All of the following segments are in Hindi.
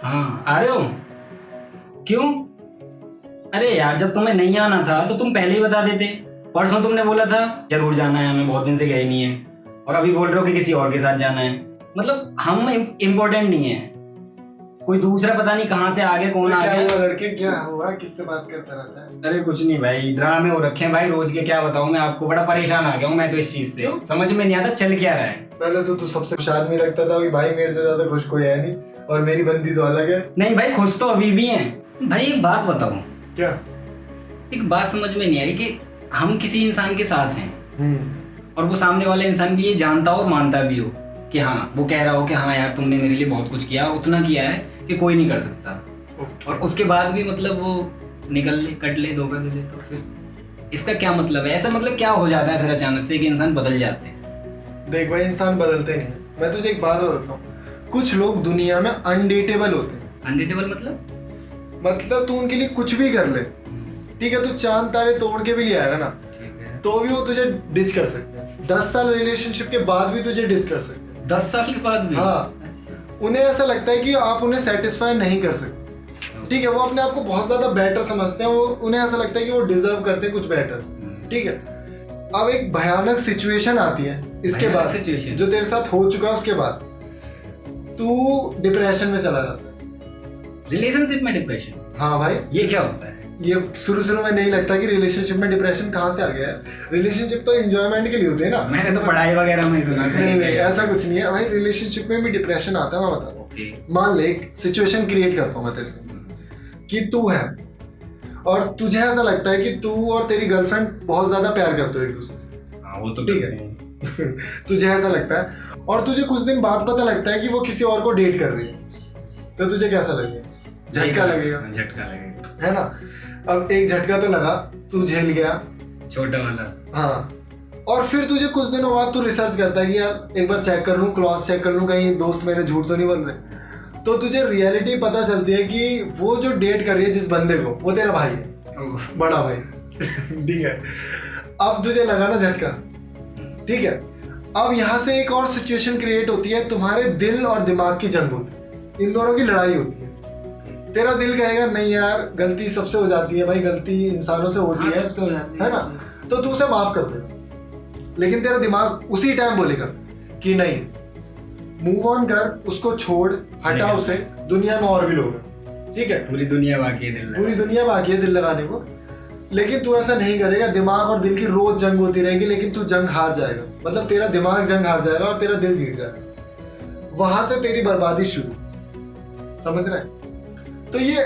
हाँ आ रहे हो? क्यों? अरे यार जब तुम्हें नहीं आना था तो तुम पहले ही बता देते। परसों तुमने बोला था जरूर जाना है, हमें बहुत दिन से गए नहीं है, और अभी बोल रहे हो कि किसी और के साथ जाना है। मतलब हम इम्पोर्टेंट नहीं है, कोई दूसरा पता नहीं कहाँ से आ गया, कौन आ गया। लड़के क्या हुआ, किससे बात करता रहता है? अरे कुछ नहीं भाई, ड्रामे हो रखे हैं भाई रोज के, क्या बताऊं मैं आपको, बड़ा परेशान आ गया हूँ मैं तो इस चीज से। समझ में नहीं आता चल क्या रहा है। पहले तो तू सबसे खुश आदमी लगता था कि भाई मेरे से ज्यादा खुश कोई है नहीं, और मेरी बंदी तो अलग है। नहीं भाई खुश तो अभी भी है भाई। एक बात बताओ। क्या? एक बात समझ में नहीं आई कि हम किसी इंसान के साथ हैं और वो सामने वाला इंसान भी ये जानता हो और मानता भी हो कि हाँ, वो कह रहा हो कि हाँ यार तुमने मेरे लिए बहुत कुछ किया, उतना किया है कि कोई नहीं कर सकता, और उसके बाद भी मतलब वो निकल ले, कट ले, धोखा दे दे, तो फिर इसका क्या मतलब है? ऐसा मतलब क्या हो जाता है फिर अचानक से कि इंसान बदल जाते हैं? देख भाई, इंसान बदलते नहीं। मैं तुझे एक बात और बताऊं, कुछ लोग दुनिया में अनडेटेबल होते हैं। अनडेटेबल मतलब तू उनके लिए कुछ भी कर ले, ठीक है, तू चांद तारे तोड़ के भी ले आएगा ना, तो भी वो तुझे डिच कर सकते हैं। 10 साल रिलेशनशिप के बाद भी तुझे डिच कर सकते हैं। 10 साल के बाद भी? हाँ। उन्हें ऐसा लगता है कि आप उन्हें सेटिस्फाई नहीं कर सकते, ठीक है। वो अपने आप को बहुत ज्यादा बेटर समझते हैं, वो उन्हें ऐसा लगता है कि वो डिजर्व करते हैं कुछ बेटर, ठीक है। अब एक भयानक सिचुएशन आती है इसके बाद, जो तेरे साथ हो चुका है, उसके बाद तू डिप्रेशन में चला जाता है। रिलेशनशिप में डिप्रेशन? हाँ भाई। ये क्या होता है? ये शुरू में नहीं लगता कि रिलेशनशिप में डिप्रेशन कहाँ से आ गया है। रिलेशनशिप तो एंजॉयमेंट के लिए होते हैं ना। मैंने तो पढ़ाई वगैरह में सुना। नहीं ऐसा कुछ नहीं है भाई, रिलेशनशिप में भी डिप्रेशन आता है। मैं बताता हूँ। मान ले एक सिचुएशन क्रिएट करता हूँ मैं तेरे से कि तू है और तुझे ऐसा लगता है कि तू और तेरी गर्लफ्रेंड बहुत ज्यादा प्यार करते हो एक दूसरे से। हाँ वो तो ठीक है। तुझे ऐसा लगता है और तुझे कुछ दिन बाद पता लगता है कि वो किसी और को डेट कर रही है, तो तुझे कैसा लगेगा? झटका लगेगा है ना। अब एक झटका तो लगा, तू झेल गया, छोटा वाला। हाँ। और फिर तुझे कुछ दिनों बाद तू रिसर्च करता है कि यार एक बार चेक कर लूं, क्रॉस चेक कर लूं, कहीं दोस्त मेरे झूठ तो नहीं बोल रहे। तो तुझे रियलिटी पता चलती है कि वो जो डेट कर रही है जिस बंदे को, वो तेरा भाई है, बड़ा भाई। ठीक है। अब तुझे लगा ना झटका, ठीक है। अब यहाँ से एक और सिचुएशन क्रिएट होती है, तुम्हारे दिल और दिमाग की जंग होती है, इन दोनों की लड़ाई होती है। तेरा दिल कहेगा नहीं यार, गलती सबसे हो जाती है भाई, गलती इंसानों से होती है, सबसे हो जाती है ना, तो तू उसे माफ कर दे। लेकिन तेरा दिमाग उसी टाइम बोलेगा कि नहीं, मूव ऑन कर, उसको छोड़, हटा उसे, दुनिया में और भी लोग हैं, ठीक है, पूरी दुनिया बाकी है दिल लगाने को। लेकिन तू ऐसा नहीं करेगा, दिमाग और दिल की रोज जंग होती रहेगी, लेकिन तू जंग हार जाएगा। मतलब तेरा दिमाग जंग हार जाएगा और तेरा दिल जीत जाएगा। वहां से तेरी बर्बादी शुरू, समझ रहे हैं? तो ये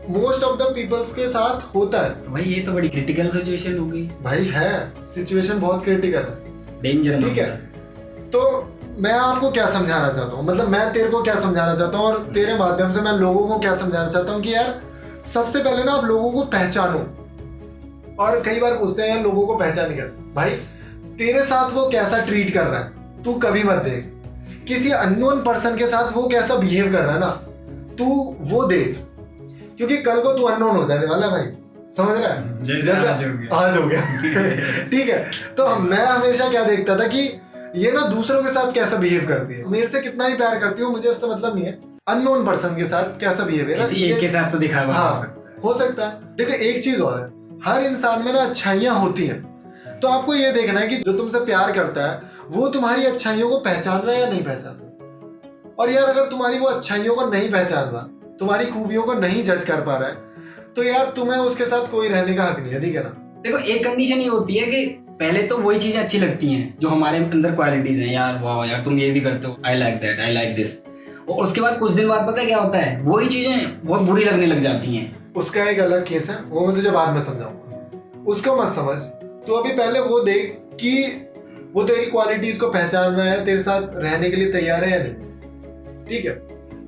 मोस्ट ऑफ द पीपल्स के साथ होता है। तो भाई ये तो बड़ी क्रिटिकल सिचुएशन हो गई भाई, है सिचुएशन बहुत क्रिटिकल है, डेंजर, ठीक है। तो मैं आपको क्या समझाना चाहता हूँ, मतलब मैं तेरे को क्या समझाना चाहता हूँ, और तेरे माध्यम से मैं लोगों को क्या समझाना चाहता हूँ कि यार सबसे पहले ना आप लोगों को पहचानो। और कई बार पूछते हैं यार लोगों को पहचाने कैसे? भाई तेरे साथ वो कैसा ट्रीट कर रहा है तू कभी मत देख। किसी अननोन पर्सन के साथ वो कैसा बिहेव कर रहा है ना, तू वो देख, क्योंकि कल को तू अननोन हो जाने वाला भाई, समझ रहा है? जैसे आज हो गया। ठीक है। तो मैं हमेशा क्या देखता था कि ये ना दूसरों के साथ कैसा बिहेव करती है, मेरे से कितना ही प्यार करती हो मुझे उससे मतलब नहीं है, अननोन पर्सन के साथ कैसा बिहेवियर है, किसी एक के साथ तो दिखावा हो सकता है। देखो एक चीज और है, हर इंसान में ना अच्छाइयां होती हैं, तो आपको ये देखना है कि जो तुमसे प्यार करता है वो तुम्हारी अच्छाइयों को पहचान रहा है या नहीं पहचान रहा। और यार अगर तुम्हारी वो अच्छाइयों को नहीं पहचान रहा, तुम्हारी खूबियों को नहीं जज कर पा रहा है, तो यार तुम्हें उसके साथ कोई रहने का हक नहीं है, ठीक है ना। देखो एक कंडीशन ये होती है कि पहले तो वही चीजें अच्छी लगती हैं जो हमारे अंदर क्वालिटीज हैं, यार वाह यार तुम ये भी करते हो, I like that, I like this. और उसके बाद कुछ दिन बाद पता है क्या होता है, वही चीजें बहुत बुरी लगने लग जाती हैं। उसका एक अलग केस है, वो मैं तुझे बाद में समझाऊंगा, उसको मत समझ। तो अभी पहले वो देख कि वो तेरी क्वालिटीज को पहचान रहा है, तेरे साथ रहने के लिए तैयार है या नहीं, ठीक है।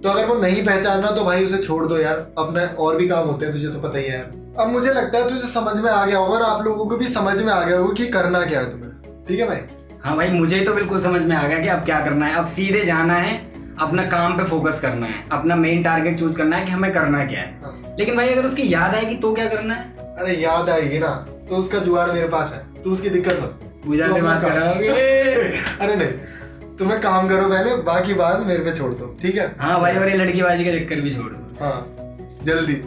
तो अगर वो नहीं पहचानना तो भाई उसे छोड़ दो यार, अपने और भी काम होते हैं, तुझे तो पता ही है। अब मुझे लगता है तुझे समझ में आ गया होगा और आप लोगों को भी समझ में आ गया होगा कि करना क्या है तुम्हें, ठीक है भाई? हाँ भाई, मुझे तो बिल्कुल समझ में आ गया कि अब क्या करना है। अब सीधे जाना है, अपना काम पे फोकस करना है, अपना मेन टारगेट चूज करना है कि हमें करना क्या है। हाँ। लेकिन भाई अगर उसकी याद आएगी तो क्या करना है? अरे याद आएगी ना तो उसका जुगाड़ मेरे पास है, तू उसकी दिक्कत मत, पूजा से बात कराओगे? अरे नहीं, तुम्हें काम करो पहले, बाकी बात मेरे पे छोड़ दो, ठीक है? हाँ भाई, और ये लड़कीबाजी का चक्कर भी छोड़ दो। हाँ जल्दी।